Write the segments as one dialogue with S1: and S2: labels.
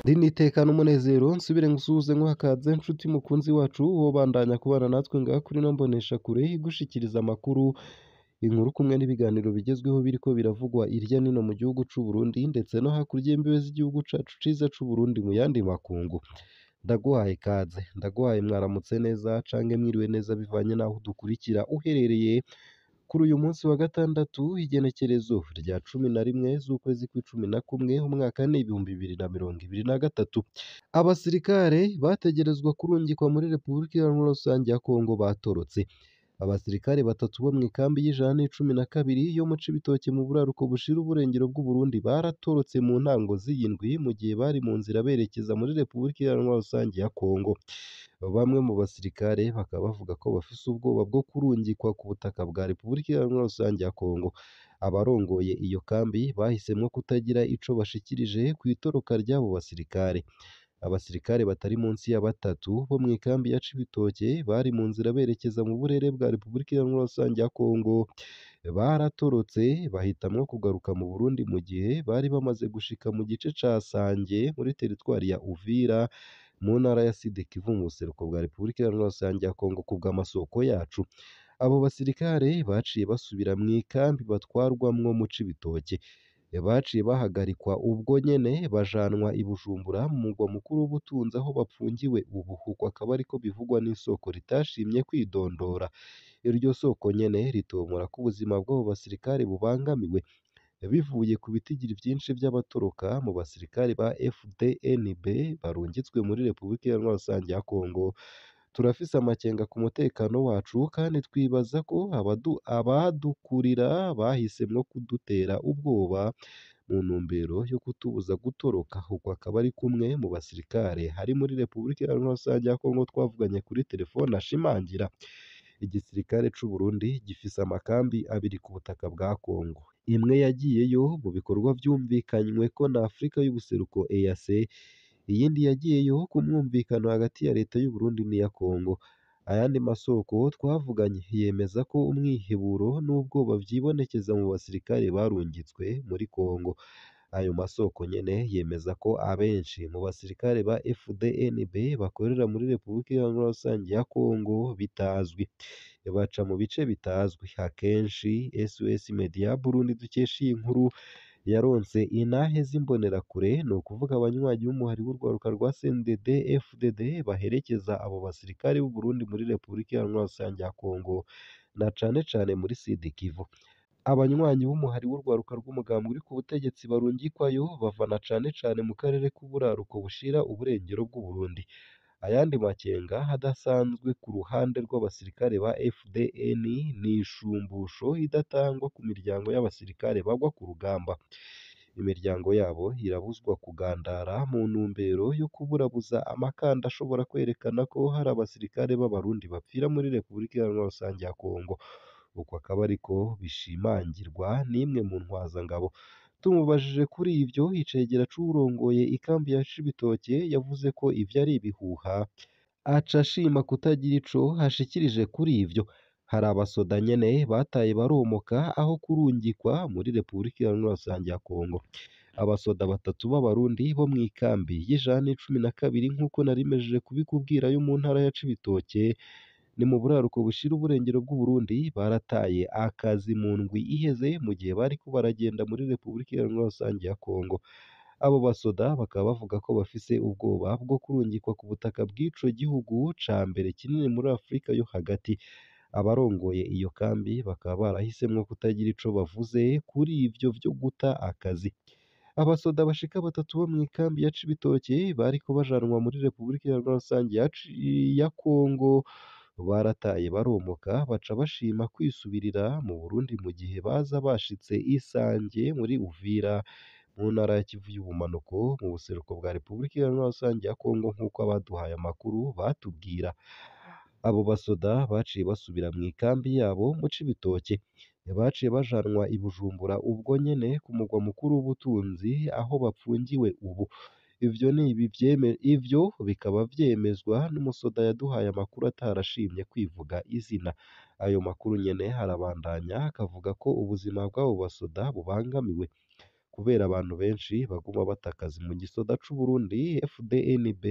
S1: Riniteka n'umunezero nsubire ngusuhuze nkwakaze nshuti mukunzi wacu wobandanya kubana natwe ngaha kuri ino mboneshakure igushikiriza amakuru, inkuru kumwe n'ibiganiro bigezweho biriko biravugwa irya nino mu gihugu c'u Burundi ndetse no hakurya y'imbibe z'igihugu cacu ciza c'u Burundi mu yandi makungu. Ndaguhaye ikaze, ndaguhaye mwaramutse neza canke mwiriwe neza bivanye n'aho udukurikira uherereye kuri uyu munsi wa gatandatu igenekerezo rya 11 z'ukwezi kw'icumi na kumwe umwaka n'ibihumbi 2023. Abasirikare bategerezwa kurungikwa muri Repubulika Iharanira Rusange ya Kongo batorotse. Abasirikare batatu bo mw'ikambi y'ijana n'icumi na kabiri yo mu Cibitoke mu buraruko bushira uburengero bw'u Burundi baratorotse mu ntango z'iyindwi mu gihe bari mu nzira berekeza muri Repubulika Iharanira Rusange ya Kongo. Bamwe mu basirikare bakaba bavuga ko bafise ubwoba bwo kurungikwa ku butaka bwa Repubulika Iharanira Rusange ya Kongo. Abarongoye iyo kambi bahisemwo kutagira ico bashikirije kw'itoroka ry'abo basirikare. Abasirikare batari munsi ya batatu bo mw'ikambi ya Cibitoke bari mu nzira berekeza mu burere bwa Repubulika Iharanira Rusange ya Kongo. Baratorotse bahitamwo kugaruka mu Burundi mu gihe bari bamaze gushika mu gice ca Sange muri teritwari ya Uvira mu ntara ya Sud Kivu mu buseruko bwa Repubulika Iharanira Rusange ya Kongo kubw'amasoko yacu. Abo basirikare baciye basubira mw'ikambi batwarwamwo mu Cibitoke. Baciye bahagarikwa ubwo nyene bajanwa i Bujumbura mu mugwa mukuru w'ubutunzi aho bapfungiwe ubu. Uko akaba ariko bivugwa n'isoko ritashimye kwidondora. Iryo soko nyene ritomora ko ubuzima bw'abo basirikare bubangamiwe bivuye ku bitigiri vyinshi vy'abatoroka mu basirikare ba FDNB barungitswe muri Repubulika Iharanira Rusange ya Kongo. Turafise amakenga ku mutekano wacu kandi twibaza ko abadukurira bahisemwo kudutera ubwoba mu ntumbero yo kutubuza gutoroka. Uko akaba ari kumwe mu basirikare hari muri Repubulika Iharanira Rusange ya Kongo twavuganye kuri telefone ashimangira. Igisirikare c'u Burundi gifise amakambi abiri ku butaka bwa Kongo. Imwe yagiyeyo mu bikorwa vyumvikanyweko na Afrika y'ubuseruko EAC, iyindi yagiyeyo ku mwumvikano hagati ya leta y'u Burundi n'iya Kongo. Ayandi masoko twavuganye yemeza ko umwiheburo n'ubwoba vyibonekeza mu basirikare barungitswe muri Kongo. Ayo masoko nyene yemeza ko abenshi mu basirikare ba FDNB bakorera muri Repubulika Iharanira Rusange ya Kongo bitazwi. Baca mu bice bitazwi. Akenshi SOS Media Burundi dukesha iyi nkuru yaronse intahe z'imbonerakure, ni ukuvuga abanywanyi b'umuhari w'urwaruka rwa CNDD FDD baherekeza abo basirikare b'u Burundi muri Repubulika Iharanira Rusange ya Kongo na cane cane muri Sud Kivu. Abanywanyi b'umuhari w'urwaruka rw'umugambi uri ku butegetsi barungikwayo bava na cane cane mu karere k'uburaruko bushira uburengero bw'u Burundi. Ayandi makenga hadasanzwe ku ruhande rw'abasirikare ba FDN ni ishumbusho idatangwa ku miryango y'abasirikare bagwa ku rugamba. Imiryango yabo irabuzwa kugandara mu ntumbero yo kuburabuza amakanda ashobora kwerekana ko hari abasirikare b'abarundi bapfira muri Repubulika Iharanira Rusange ya Kongo. Uko akaba ariko bishimangirwa n'imwe mu ntwazangabo. Tumubajije kuri ivyo, icegera c'uwurongoye ikambi ya Cibitoke yavuze ko ivyo ari ibihuha, aca ashima kutagira ico ashikirije kuri ivyo. Hari abasoda nyene bataye baromoka aho kurungikwa muri Repubulika Iharanira Rusange ya Kongo. Abasoda batatu b'abarundi bo mw'ikambi y'ijana n'icumi na kabiri nk'uko narimejeje kubikubwira yo mu ntara ya Cibitoke ni mu buraruko bushira uburengero bw'u Burundi barataye akazi mu ndwi iheze mu gihe bariko baragenda muri Repubulika Iharanira Rusange ya Kongo. Abo basoda bakaba bavuga ko bafise ubwoba bwo kurungikwa ku butaka bw'ico gihugu ca mbere kinini muri Afrika yo hagati. Abarongoye iyo kambi bakaba barahisemwo kutagira ico bavuze kuri ivyo vyo guta akazi. Abasoda bashika batatu bo mw'ikambi ya Cibitoke bariko bajanwa muri Repubulika Iharanira Rusange ya Kongo barataye baromoka baca bashima kwisubirira mu Burundi mu gihe baza bashitse Isange muri Uvira mu ntara ya Kivu y'ubumanuko mu buseruko bwa Repubulika Iharanira Rusange ya Kongo nk'uko abaduhaye amakuru batubwira. Abo basoda baciye basubira mw'ikambi yabo mu Cibitoke. Baciye bajanwa i Bujumbura ubwo nyene ku mugwa mukuru w'ubutunzi aho bapfungiwe ubu. Ivyo bikaba vyemezwa n'umusoda yaduhaye amakuru atarashimye kwivuga izina. Ayo makuru nyene arabandanya akavuga ko ubuzima bw'abo basoda bubangamiwe. kubera abantu benshi baguma bata akazi mu gisoda c'Uburundi FDNB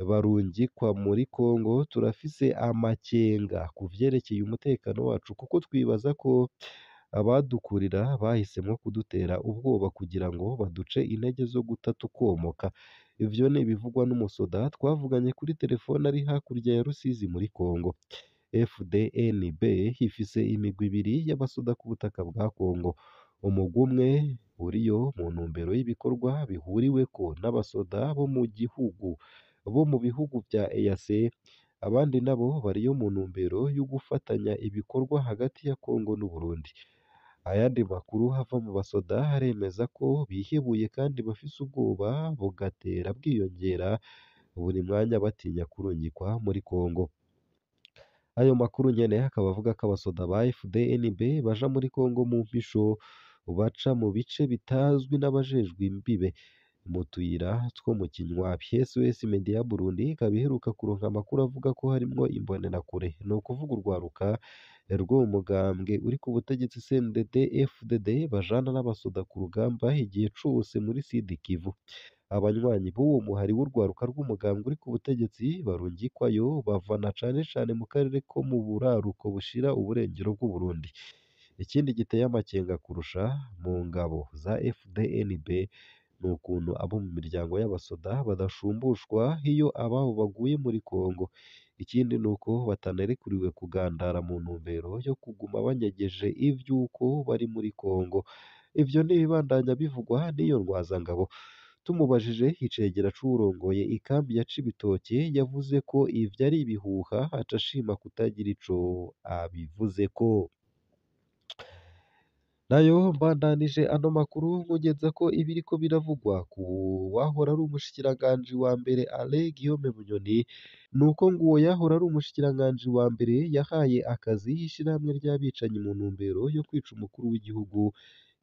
S1: barungikwa muri Congo turafise amakenga ku vyerekeye umutekano wacu kuko twibaza ko abadukurira bahisemwo kudutera ubwoba kugira ngo baduce intege zo guta tukomoka. Ivyo ni ibivugwa n'umusoda twavuganye kuri telefone ari hakurya ya Rusizi muri Congo. FDNB ifise imigwi ibiri y'abasoda ku butaka bwa Congo. Umugwi umwe uriyo mu ntumbero y'ibikorwa bihuriweko n'abasoda bo mu bihugu vya EAC, abandi nabo bariyo mu ntumbero yo gufatanya ibikorwa hagati ya Congo n'Uburundi. Ayandi makuru ava mu basoda aremeza ko bihebuye kandi bafise ubwoba bugatera bwiyongera buri mwanya batinya kurungikwa muri Congo. Ayo makuru nyene akaba avuga ko abasoda ba FDNB baja muri Congo mu mpisho, baca mu bice bitazwi n'abajejwe imbibe mu tuyira two mu kinywabi. SOS Media Burundi ikaba iheruka kuronka amakuru avuga ko harimwo imbonerakure, ni ukuvuga urwaruka rw'uwo mugambwe uri ku butegetsi CNDD FDD bajana n'abasoda ku rugamba igihe cose muri Sud Kivu. Abanywanyi b'uwo muhari w'urwaruka rw'umugambwe uri ku butegetsi barungikwayo bavana cane cane mu karere ko mu buraruko bushira uburengero bw'Uburundi. Ikindi giteye amakenga kurusha mu ngabo za FDNB ni ukuntu abo mu miryango y'abasoda badashumbushwa iyo ababo baguye muri Congo. Ikindi ni uko batanerekuriwe kugandara mu ntumbero yo kuguma banyegeje ivy'uko bari muri Congo. Ivyo ni ibibandanya bivugwa n'iyo ntwazangabo. Tumubajije icegera c'uwurongoye ikambi ya Cibitoke yavuze ko ivyo ari ibihuha aca ashima kutagira ico abivuzeko. Nayo mbandanije ano makuru nkugeza ko ibiriko biravugwa ku wahora ari umushikiranganji wa mbere Alain Guillaume Bunyoni, nuko ngo uwo yahora ari umushikiranganji wa mbere yahaye akazi ishirahamwe ry'abicanyi mu ntumbero yo kwica umukuru w'igihugu.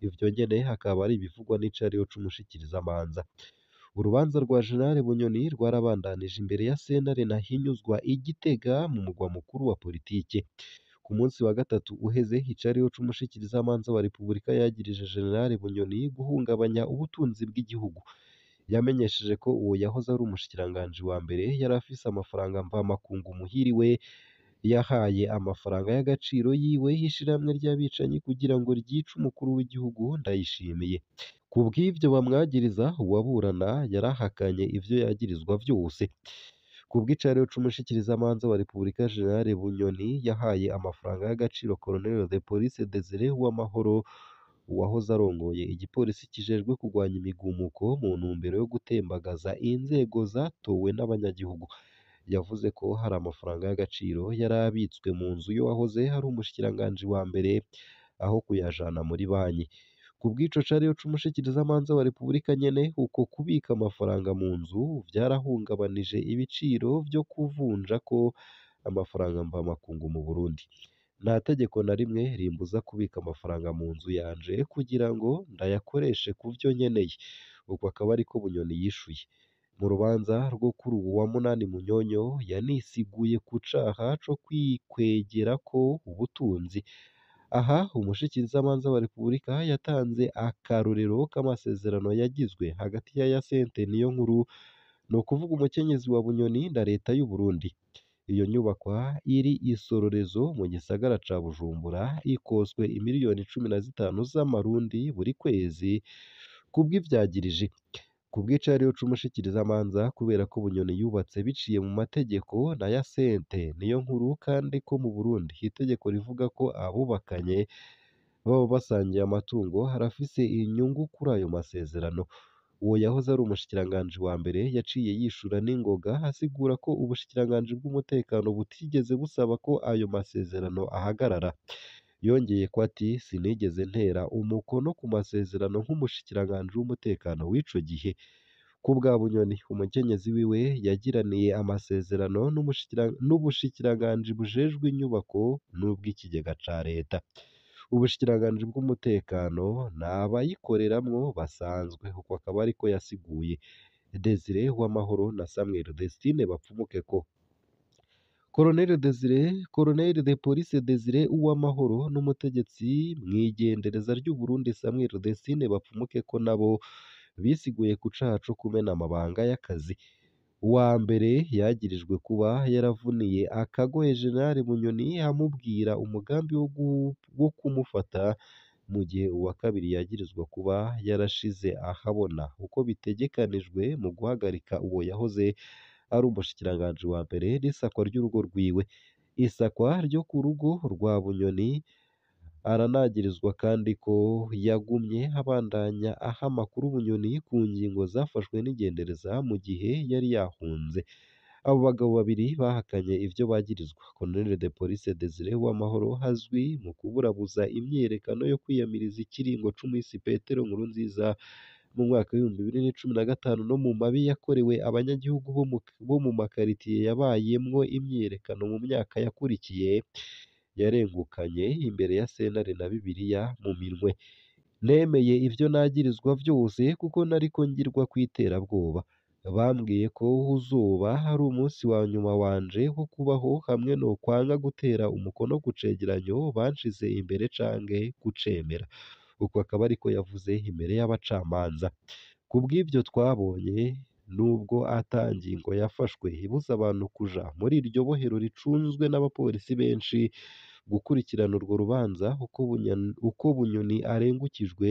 S1: Ivyo nyene hakaba ari ibivugwa n'icariho c'umushikirizamanza. Urubanza rwa General Bunyoni rwarabandanije imbere ya sentare Ntahinyuzwa i Gitega mu mugwa mukuru wa politike. Ku munsi wa gatatu uheze icariho c'umushikirizamanza wa Repubulika yagirije General Bunyoni guhungabanya ubutunzi bw'igihugu. Yamenyesheje ko uwo yahoze ari umushikiranganji wa mbere yari afise amafaranga mvamakungu muhiriwe, yahaye amafaranga y'agaciro yiwe ishirahamwe ry'abicanyi kugira ngo ryice umukuru w'igihugu Ndayishimiye. Ku bw'ivyo bamwagiriza, uwaburana yarahakanye ivyo yagirizwa vyose. Ku bw'icariho c'umushikirizamanza wa Repubulika General Bunyoni yahaye amafaranga y'agaciro Colonel de Police Desire Uwamahoro, uwahoze arongoye igipolisi kijejwe kurwanya imigumuko mu ntumbero yo gutembagaza inzego zatowe n'abanyagihugu. Yavuze ko hari amafaranga y'agaciro yari abitswe mu nzu y'uwahoze ari umushikiranganji wa mbere aho kuyajana muri banki. Ku bw'ico cariho c'umushikirizamanza wa Repubulika nyene, uko kubika amafaranga mu nzu vyarahungabanije ibiciro vyo kuvunjako amafaranga mvamakungu mu Burundi. Nta tegeko na rimwe rimbuza kubika amafaranga mu nzu yanje kugira ngo ndayakoreshe ku vyo nkeneye. Uko akaba ariko Bunyoni yishuye. Mu rubanza rwo kuri uwu wa munani Munyonyo yanisiguye ku caha co kwikwegerako ubutunzi. Aha umushikirizamanza wa Repubulika yatanze akarorero k'amasezerano yagizwe hagati ya Hyacinthe Niyonkuru, ni ukuvuga umukenyezi wa Bunyoni na leta y'u Burundi. Iyo nyubakwa iri i Sororezo mu gisagara ca Bujumbura ikoswe imiliyoni 15 z'amarundi buri kwezi kubw'ivyagiriji. Ku bw'icariho c'umushikirizamanza kubera ko Bunyoni yubatse biciye mu mategeko na Hyacinthe Niyonkuru kandi ko mu Burundi itegeko rivuga ko abubakanye baba basangiye amatungo harafise inyungu kuri ayo masezerano. Uwo yahoze ari umushikiranganji wa mbere yaciye yishura n'ingoga asigura ko ubushikiranganji bw'umutekano butigeze busaba ko ayo masezerano ahagarara. Yongeye ko ati sinigeze ntera umukono ku masezerano nk'umushikiranganji w'umutekano w'ico gihe. Ku bwa Bunyoni umukenyezi wiwe yagiraniye amasezerano n'ubushikiranganji bujejwe inyubako n'ubw'ikigega ca leta. Ubushikiranganji bw'umutekano n'abayikoreramwo basanzwe. Uko akaba ariko yasiguye. Desire Uwamahoro na Samuel Destine Bapfumukeko. Colonel de Police Desire Uwamahoro n'umutegetsi mw'igendereza ry'u Burundi Samuel Rudesine Bapfumuke ko nabo bisiguye ku caha co kumena amabanga y'akazi. Uwa mbere yagirijwe kuba yaravuniye akagohe General Bunyoni amubwira umugambi wo kumufata, mu gihe uwa kabiri yagirizwa kuba yarashize ahabona uko bitegekanijwe mu guhagarika uwo yahoze ari umushikiranganji wa mbere n'isakwa ry'urugo rwiwe. Isakwa ryo ku rugo rwa Bunyoni aranagirizwa kandi ko yagumye abandanya aha amakuru Bunyoni ku ngingo zafashwe n'igendereza mu gihe yari yahunze. Abo bagabo babiri bahakanye ivyo bagirizwa. Colonel de Police Desire Uwamahoro azwi mu kuburabuza imyiyerekano yo kwiyamiriza ikiringo c'umuhisi Petero Nkurunziza mu mwaka w'2015 no mu mabi yakorewe abanyagihugu bo mu makaritiye yabayemwo imyiyerekano mu myaka yakurikiye, yarengukanye imbere ya sentare na Bibiliya mu minwe. Nemeye ivyo nagirizwa vyose kuko nariko ngirwa kw'iterabwoba. Bambwiye ko uzoba ari umunsi wa nyuma wanje wo kubaho hamwe nokwanga gutera umukono ku cegeranyo banshize imbere canke kucemera. Uko akaba ariko yavuze imbere y'abacamanza. Kubw'ivyo twabonye nubwo ata ngingo yafashwe ibuza abantu kuja muri iryo bohero ricunzwe n'abapolisi benshi gukurikirana urwo rubanza, uko Bunyoni arengukijwe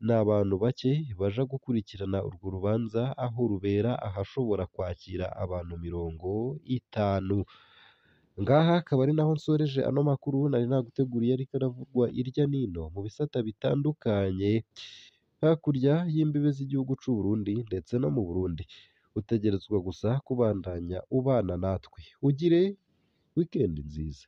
S1: n'abantu bake baja gukurikirana urwo rubanza aho rubera ahashobora kwakira abantu 50. Ngaha akaba ari naho nsoreje ano makuru nari naguteguriye ariko aravugwa irya nino mu bisata bitandukanye hakurya y'imbibe z'igihugu c'u Burundi ndetse no mu Burundi. Utegerezwa gusa kubandanya ubana natwe. Ugire weekend nziza.